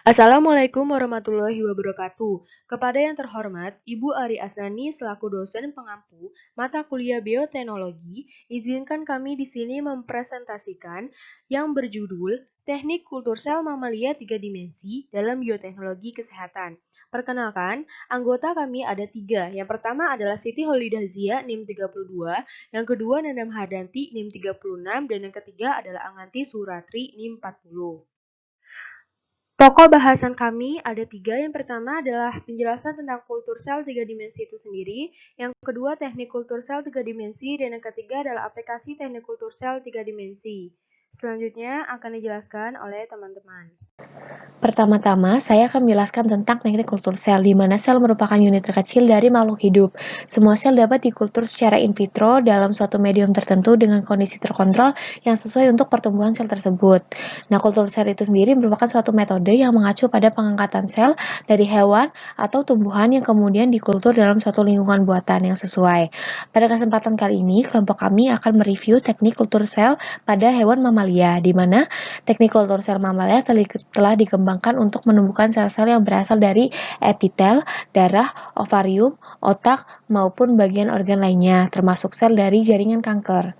Assalamualaikum warahmatullahi wabarakatuh. Kepada yang terhormat, Ibu Ari Asnani selaku dosen pengampu mata kuliah bioteknologi, izinkan kami di sini mempresentasikan yang berjudul Teknik Kultur Sel Mamalia 3 Dimensi dalam Bioteknologi Kesehatan. Perkenalkan, anggota kami ada 3. Yang pertama adalah Siti Holidazia NIM 32, yang kedua Nandam Hardanti NIM 36, dan yang ketiga adalah Anganti Suratri NIM 40. Pokok bahasan kami ada 3. Yang pertama adalah penjelasan tentang kultur sel 3 dimensi itu sendiri. Yang kedua teknik kultur sel 3 dimensi. Dan yang ketiga adalah aplikasi teknik kultur sel 3 dimensi. Selanjutnya akan dijelaskan oleh teman-teman. Pertama-tama, saya akan menjelaskan tentang teknik kultur sel, di mana sel merupakan unit terkecil dari makhluk hidup. Semua sel dapat dikultur secara in vitro dalam suatu medium tertentu dengan kondisi terkontrol yang sesuai untuk pertumbuhan sel tersebut. Nah, kultur sel itu sendiri merupakan suatu metode yang mengacu pada pengangkatan sel dari hewan atau tumbuhan yang kemudian dikultur dalam suatu lingkungan buatan yang sesuai. Pada kesempatan kali ini, kelompok kami akan mereview teknik kultur sel pada hewan mamalia, di mana teknik kultur sel mamalia telah dikembangkan untuk menumbuhkan sel-sel yang berasal dari epitel, darah, ovarium, otak, maupun bagian organ lainnya, termasuk sel dari jaringan kanker.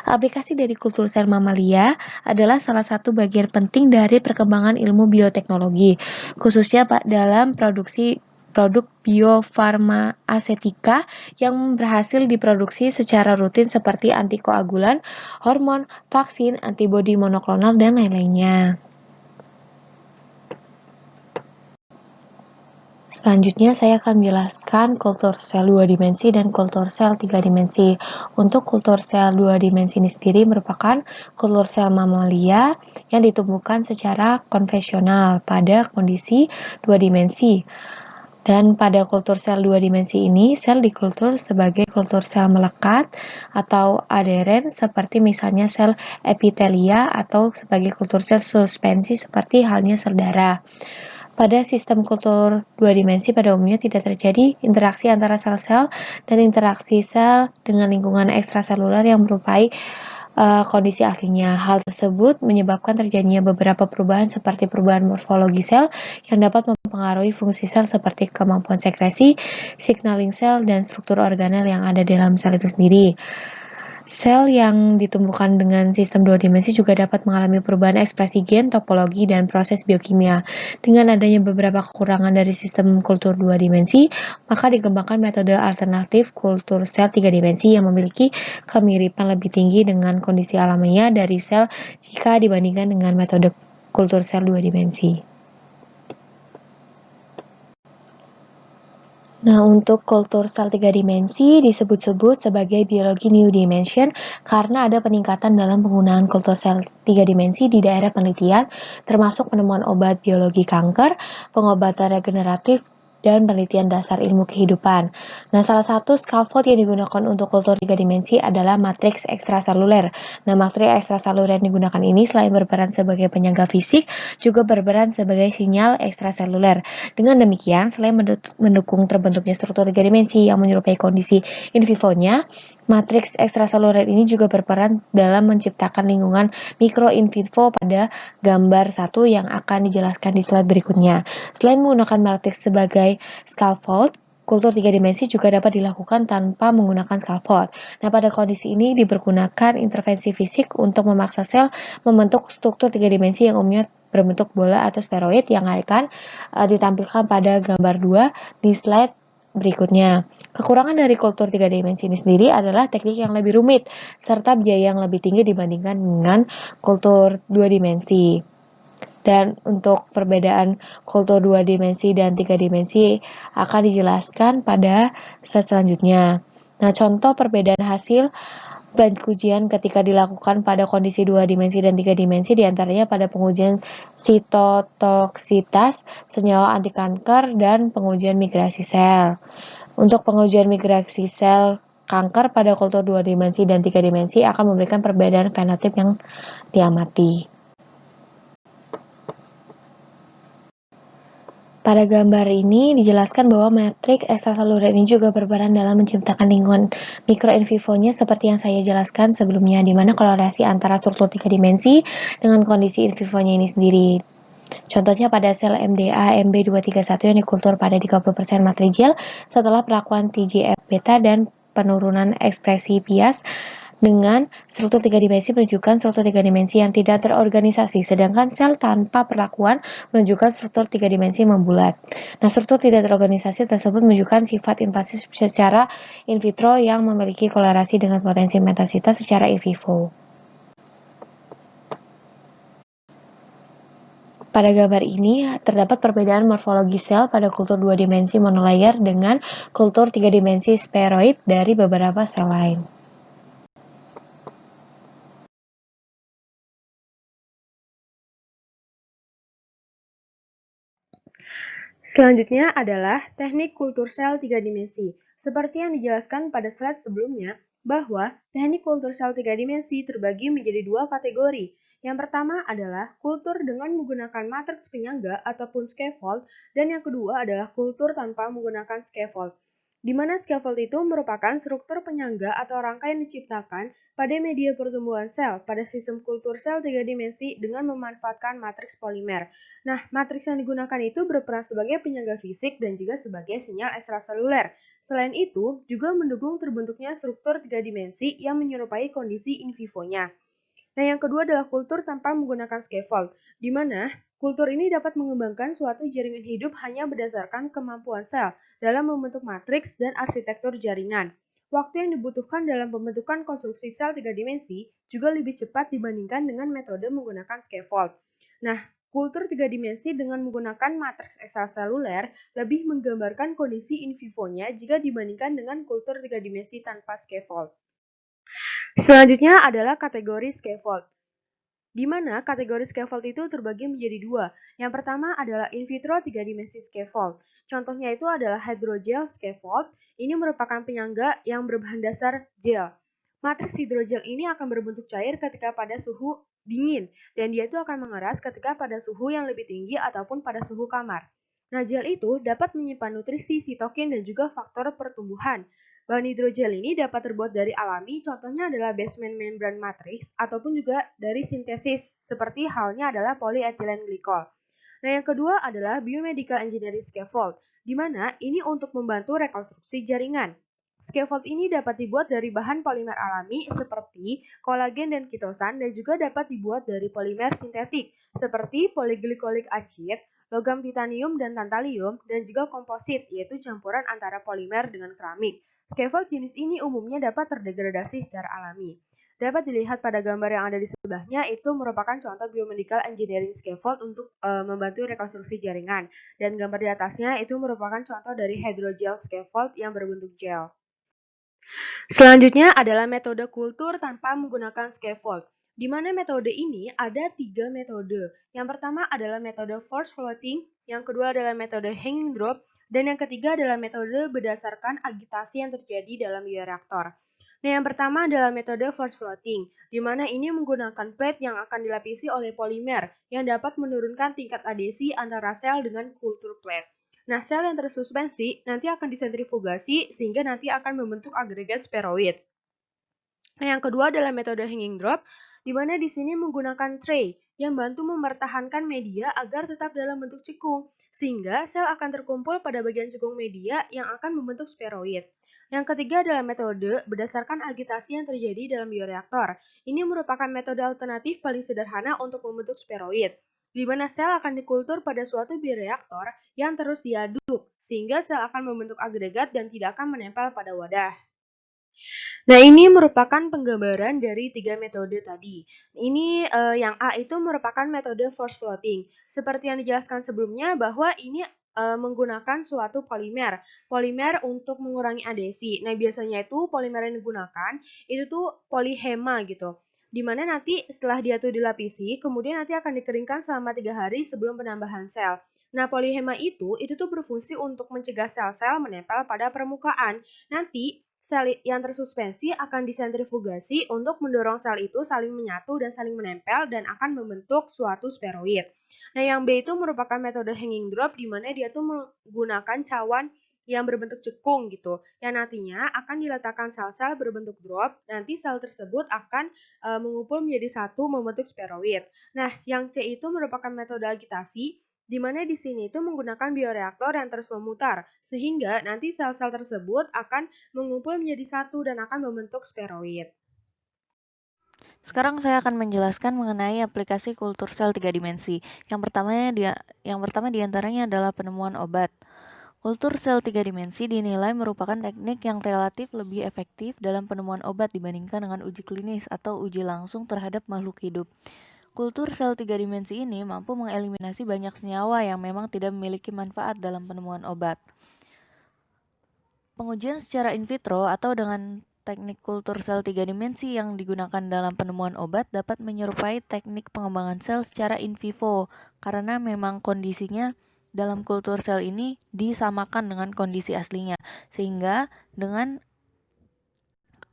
Aplikasi dari kultur sel mamalia adalah salah satu bagian penting dari perkembangan ilmu bioteknologi, khususnya dalam produk biofarmasetika yang berhasil diproduksi secara rutin seperti antikoagulan, hormon, vaksin, antibodi monoklonal, dan lain-lainnya. Selanjutnya saya akan menjelaskan kultur sel 2 dimensi dan kultur sel 3 dimensi. Untuk kultur sel 2 dimensi ini sendiri merupakan kultur sel mamalia yang ditumbuhkan secara konvensional pada kondisi 2 dimensi. Dan pada kultur sel 2 dimensi ini, sel dikultur sebagai kultur sel melekat atau aderen seperti misalnya sel epitelia atau sebagai kultur sel suspensi seperti halnya sel darah. Pada sistem kultur 2 dimensi pada umumnya tidak terjadi interaksi antara sel-sel dan interaksi sel dengan lingkungan ekstraseluler yang merupai kondisi aslinya. Hal tersebut menyebabkan terjadinya beberapa perubahan seperti perubahan morfologi sel yang dapat mempengaruhi fungsi sel seperti kemampuan sekresi, signaling sel, dan struktur organel yang ada di dalam sel itu sendiri. Sel yang ditumbuhkan dengan sistem 2 dimensi juga dapat mengalami perubahan ekspresi gen, topologi, dan proses biokimia. Dengan adanya beberapa kekurangan dari sistem kultur 2 dimensi, maka dikembangkan metode alternatif kultur sel 3 dimensi yang memiliki kemiripan lebih tinggi dengan kondisi alamiah dari sel jika dibandingkan dengan metode kultur sel 2 dimensi. Nah, untuk kultur sel 3 dimensi disebut-sebut sebagai biologi new dimension karena ada peningkatan dalam penggunaan kultur sel 3 dimensi di daerah penelitian, termasuk penemuan obat biologi kanker, pengobatan regeneratif, dan penelitian dasar ilmu kehidupan. Nah, salah satu scaffold yang digunakan untuk kultur 3 dimensi adalah matriks ekstraseluler. Nah, matriks ekstraseluler yang digunakan ini selain berperan sebagai penyangga fisik, juga berperan sebagai sinyal ekstraseluler. Dengan demikian, selain mendukung terbentuknya struktur 3 dimensi yang menyerupai kondisi in vivo-nya, matriks ekstraseluler ini juga berperan dalam menciptakan lingkungan mikro in vivo pada gambar 1 yang akan dijelaskan di slide berikutnya. Selain menggunakan matriks sebagai scaffold, kultur 3 dimensi juga dapat dilakukan tanpa menggunakan scaffold. Nah, pada kondisi ini dipergunakan intervensi fisik untuk memaksa sel membentuk struktur 3 dimensi yang umumnya berbentuk bola atau spheroid yang akan ditampilkan pada gambar 2 di slide berikutnya. Kekurangan dari kultur 3 dimensi ini sendiri adalah teknik yang lebih rumit serta biaya yang lebih tinggi dibandingkan dengan kultur 2 dimensi. Dan untuk perbedaan kultur 2 dimensi dan 3 dimensi akan dijelaskan pada slide selanjutnya. Nah, contoh perbedaan hasil pengujian ketika dilakukan pada kondisi 2 dimensi dan 3 dimensi diantaranya pada pengujian sitotoksitas, senyawa anti kanker, dan pengujian migrasi sel. Untuk pengujian migrasi sel kanker pada kultur 2 dimensi dan 3 dimensi akan memberikan perbedaan fenotip yang diamati. Pada gambar ini dijelaskan bahwa matriks ekstraseluler ini juga berperan dalam menciptakan lingkungan mikro in vivo-nya seperti yang saya jelaskan sebelumnya, di mana korelasi antara struktur 3 dimensi dengan kondisi in vivo-nya ini sendiri. Contohnya pada sel MDA MB231 yang dikultur pada 30% materi gel setelah perlakuan TGF-beta dan penurunan ekspresi bias dengan struktur 3 dimensi menunjukkan struktur 3 dimensi yang tidak terorganisasi, sedangkan sel tanpa perlakuan menunjukkan struktur 3 dimensi membulat. Nah, struktur tidak terorganisasi tersebut menunjukkan sifat invasif secara in vitro yang memiliki kolerasi dengan potensi metastasa secara in vivo. Pada gambar ini, terdapat perbedaan morfologi sel pada kultur 2 dimensi monolayer dengan kultur 3 dimensi spheroid dari beberapa sel lain. Selanjutnya adalah teknik kultur sel 3 dimensi. Seperti yang dijelaskan pada slide sebelumnya, bahwa teknik kultur sel 3 dimensi terbagi menjadi dua kategori. Yang pertama adalah kultur dengan menggunakan matriks penyangga ataupun scaffold, dan yang kedua adalah kultur tanpa menggunakan scaffold, di mana scaffold itu merupakan struktur penyangga atau rangka yang diciptakan pada media pertumbuhan sel pada sistem kultur sel 3 dimensi dengan memanfaatkan matriks polimer. Nah, matriks yang digunakan itu berperan sebagai penyangga fisik dan juga sebagai sinyal ekstraseluler. Selain itu, juga mendukung terbentuknya struktur 3 dimensi yang menyerupai kondisi in vivo-nya. Nah, yang kedua adalah kultur tanpa menggunakan scaffold, di mana kultur ini dapat mengembangkan suatu jaringan hidup hanya berdasarkan kemampuan sel dalam membentuk matriks dan arsitektur jaringan. Waktu yang dibutuhkan dalam pembentukan konstruksi sel 3 dimensi juga lebih cepat dibandingkan dengan metode menggunakan scaffold. Nah, kultur 3 dimensi dengan menggunakan matriks ekstraseluler lebih menggambarkan kondisi in vivo-nya jika dibandingkan dengan kultur 3 dimensi tanpa scaffold. Selanjutnya adalah kategori scaffold, di mana kategori scaffold itu terbagi menjadi dua. Yang pertama adalah in vitro 3 dimensi scaffold. Contohnya itu adalah hydrogel scaffold. Ini merupakan penyangga yang berbahan dasar gel. Matriks hidrogel ini akan berbentuk cair ketika pada suhu dingin, dan dia itu akan mengeras ketika pada suhu yang lebih tinggi ataupun pada suhu kamar. Nah, gel itu dapat menyimpan nutrisi, sitokin, dan juga faktor pertumbuhan. Bahan hidrogel ini dapat terbuat dari alami, contohnya adalah basement membrane matrix, ataupun juga dari sintesis, seperti halnya adalah polyethylene glycol. Nah, yang kedua adalah biomedical engineering scaffold, di mana ini untuk membantu rekonstruksi jaringan. Scaffold ini dapat dibuat dari bahan polimer alami seperti kolagen dan kitosan, dan juga dapat dibuat dari polimer sintetik seperti polyglycolic acid, logam titanium dan tantalium, dan juga komposit, yaitu campuran antara polimer dengan keramik. Scaffold jenis ini umumnya dapat terdegradasi secara alami. Dapat dilihat pada gambar yang ada di sebelahnya, itu merupakan contoh biomedical engineering scaffold untuk membantu rekonstruksi jaringan. Dan gambar di atasnya itu merupakan contoh dari hydrogel scaffold yang berbentuk gel. Selanjutnya adalah metode kultur tanpa menggunakan scaffold, di mana metode ini ada 3 metode. Yang pertama adalah metode force floating, yang kedua adalah metode hanging drop, dan yang ketiga adalah metode berdasarkan agitasi yang terjadi dalam bioreaktor. Nah, yang pertama adalah metode force floating, di mana ini menggunakan plate yang akan dilapisi oleh polimer yang dapat menurunkan tingkat adhesi antara sel dengan kultur plate. Nah, sel yang tersuspensi nanti akan disentrifugasi sehingga nanti akan membentuk agregat spheroid. Nah, yang kedua adalah metode hanging drop, di mana di sini menggunakan tray yang bantu mempertahankan media agar tetap dalam bentuk cekung, sehingga sel akan terkumpul pada bagian cekung media yang akan membentuk spheroid. Yang ketiga adalah metode berdasarkan agitasi yang terjadi dalam bioreaktor. Ini merupakan metode alternatif paling sederhana untuk membentuk spheroid, di mana sel akan dikultur pada suatu bioreaktor yang terus diaduk, sehingga sel akan membentuk agregat dan tidak akan menempel pada wadah. Nah, ini merupakan penggambaran dari 3 metode tadi. Ini yang A itu merupakan metode force floating. Seperti yang dijelaskan sebelumnya bahwa ini menggunakan suatu polimer. Polimer untuk mengurangi adhesi. Nah, biasanya itu polimer yang digunakan itu tuh polyhema gitu. Dimana nanti setelah dia tuh dilapisi, kemudian nanti akan dikeringkan selama 3 hari sebelum penambahan sel. Nah, polyhema itu tuh berfungsi untuk mencegah sel-sel menempel pada permukaan. Nanti sel yang tersuspensi akan disentrifugasi untuk mendorong sel itu saling menyatu dan saling menempel dan akan membentuk suatu spheroid. Nah, yang B itu merupakan metode hanging drop, di mana dia tuh menggunakan cawan yang berbentuk cekung gitu, yang nantinya akan diletakkan sel-sel berbentuk drop, nanti sel tersebut akan mengumpul menjadi satu membentuk spheroid. Nah, yang C itu merupakan metode agitasi, di mana di sini itu menggunakan bioreaktor yang terus memutar, sehingga nanti sel-sel tersebut akan mengumpul menjadi satu dan akan membentuk spheroid. Sekarang saya akan menjelaskan mengenai aplikasi kultur sel 3 dimensi. Yang pertama diantaranya adalah penemuan obat. Kultur sel 3 dimensi dinilai merupakan teknik yang relatif lebih efektif dalam penemuan obat dibandingkan dengan uji klinis atau uji langsung terhadap makhluk hidup. Kultur sel 3 dimensi ini mampu mengeliminasi banyak senyawa yang memang tidak memiliki manfaat dalam penemuan obat. Pengujian secara in vitro atau dengan teknik kultur sel 3 dimensi yang digunakan dalam penemuan obat dapat menyerupai teknik pengembangan sel secara in vivo karena memang kondisinya dalam kultur sel ini disamakan dengan kondisi aslinya. Sehingga dengan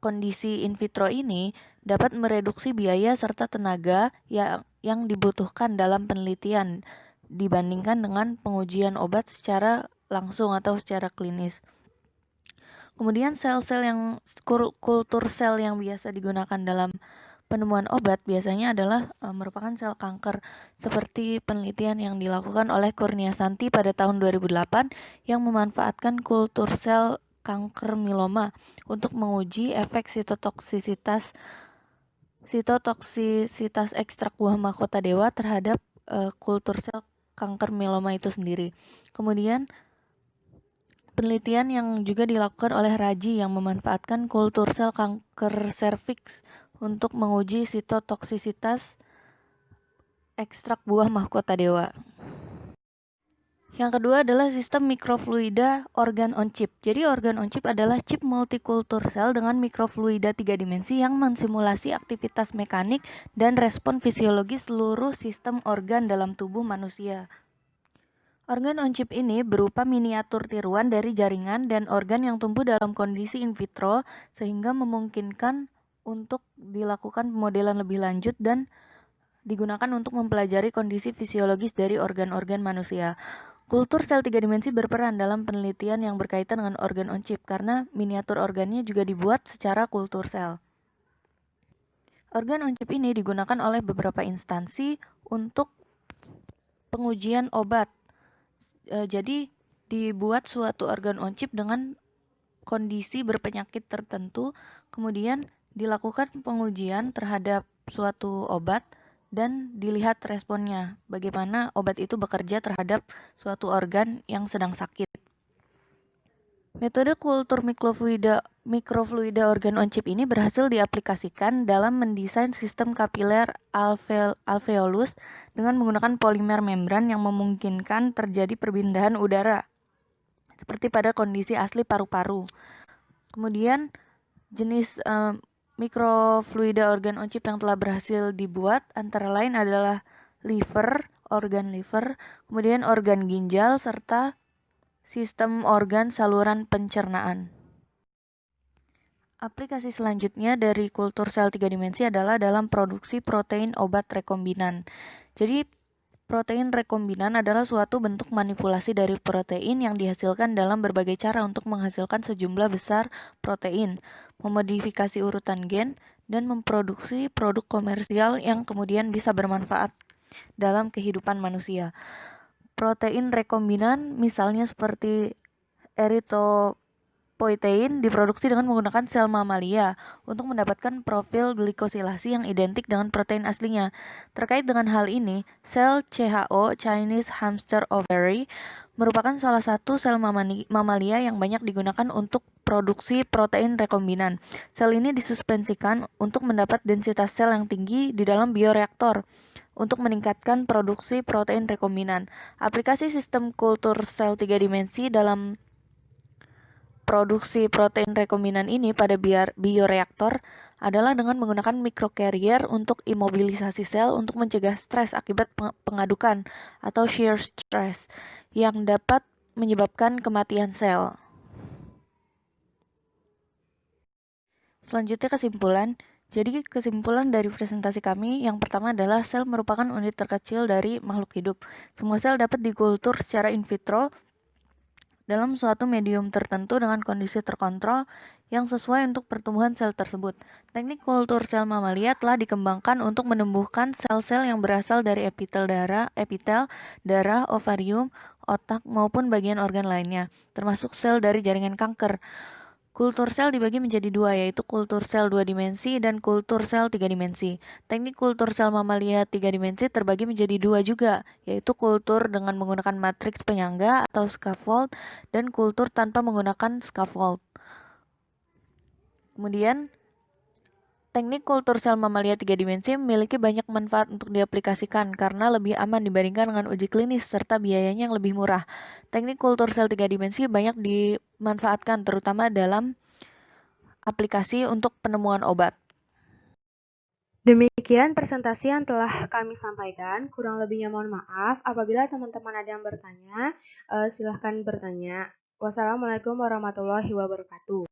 kondisi in vitro ini dapat mereduksi biaya serta tenaga yang dibutuhkan dalam penelitian dibandingkan dengan pengujian obat secara langsung atau secara klinis. Kemudian kultur sel yang biasa digunakan dalam penemuan obat biasanya adalah merupakan sel kanker, seperti penelitian yang dilakukan oleh Kurnia Santi pada tahun 2008 yang memanfaatkan kultur sel kanker mieloma untuk menguji efek sitotoksisitas ekstrak buah mahkota dewa terhadap kultur sel kanker mieloma itu sendiri. Kemudian penelitian yang juga dilakukan oleh Raji yang memanfaatkan kultur sel kanker serviks untuk menguji sitotoksisitas ekstrak buah mahkota dewa. Yang kedua adalah sistem mikrofluida organ on chip. Jadi organ on chip adalah chip multikultur sel dengan mikrofluida 3 dimensi yang mensimulasi aktivitas mekanik dan respon fisiologis seluruh sistem organ dalam tubuh manusia. Organ on chip ini berupa miniatur tiruan dari jaringan dan organ yang tumbuh dalam kondisi in vitro sehingga memungkinkan untuk dilakukan pemodelan lebih lanjut dan digunakan untuk mempelajari kondisi fisiologis dari organ-organ manusia. Kultur sel 3 dimensi berperan dalam penelitian yang berkaitan dengan organ on chip karena miniatur organnya juga dibuat secara kultur sel. Organ on chip ini digunakan oleh beberapa instansi untuk pengujian obat. Jadi dibuat suatu organ on chip dengan kondisi berpenyakit tertentu, kemudian dilakukan pengujian terhadap suatu obat dan dilihat responnya, bagaimana obat itu bekerja terhadap suatu organ yang sedang sakit. Metode kultur mikrofluida organ on chip ini berhasil diaplikasikan dalam mendesain sistem kapiler alveolus dengan menggunakan polimer membran yang memungkinkan terjadi perpindahan udara, seperti pada kondisi asli paru-paru. Kemudian jenis mikrofluida organ on chip yang telah berhasil dibuat antara lain adalah organ liver, kemudian organ ginjal, serta sistem organ saluran pencernaan. Aplikasi selanjutnya dari kultur sel 3 dimensi adalah dalam produksi protein obat rekombinan. Jadi protein rekombinan adalah suatu bentuk manipulasi dari protein yang dihasilkan dalam berbagai cara untuk menghasilkan sejumlah besar protein, memodifikasi urutan gen, dan memproduksi produk komersial yang kemudian bisa bermanfaat dalam kehidupan manusia. Protein rekombinan misalnya seperti eritropoietin diproduksi dengan menggunakan sel mamalia untuk mendapatkan profil glikosilasi yang identik dengan protein aslinya. Terkait dengan hal ini, sel CHO (Chinese Hamster Ovary) merupakan salah satu sel mamalia yang banyak digunakan untuk produksi protein rekombinan. Sel ini disuspensikan untuk mendapat densitas sel yang tinggi di dalam bioreaktor untuk meningkatkan produksi protein rekombinan. Aplikasi sistem kultur sel 3 dimensi dalam produksi protein rekombinan ini pada bioreaktor adalah dengan menggunakan microcarrier untuk imobilisasi sel untuk mencegah stres akibat pengadukan atau shear stress yang dapat menyebabkan kematian sel. Selanjutnya kesimpulan. Jadi kesimpulan dari presentasi kami yang pertama adalah sel merupakan unit terkecil dari makhluk hidup. Semua sel dapat dikultur secara in vitro dalam suatu medium tertentu dengan kondisi terkontrol yang sesuai untuk pertumbuhan sel tersebut. Teknik kultur sel mamalia telah dikembangkan untuk menumbuhkan sel-sel yang berasal dari epitel darah, ovarium, otak, maupun bagian organ lainnya, termasuk sel dari jaringan kanker. Kultur sel dibagi menjadi dua, yaitu kultur sel 2 dimensi dan kultur sel 3 dimensi. Teknik kultur sel mamalia 3 dimensi terbagi menjadi dua juga, yaitu kultur dengan menggunakan matriks penyangga atau scaffold dan kultur tanpa menggunakan scaffold. Kemudian, teknik kultur sel mamalia 3 dimensi memiliki banyak manfaat untuk diaplikasikan karena lebih aman dibandingkan dengan uji klinis serta biayanya yang lebih murah. Teknik kultur sel 3 dimensi banyak dimanfaatkan terutama dalam aplikasi untuk penemuan obat. Demikian presentasi yang telah kami sampaikan. Kurang lebihnya mohon maaf. Apabila teman-teman ada yang bertanya, silahkan bertanya. Wassalamualaikum warahmatullahi wabarakatuh.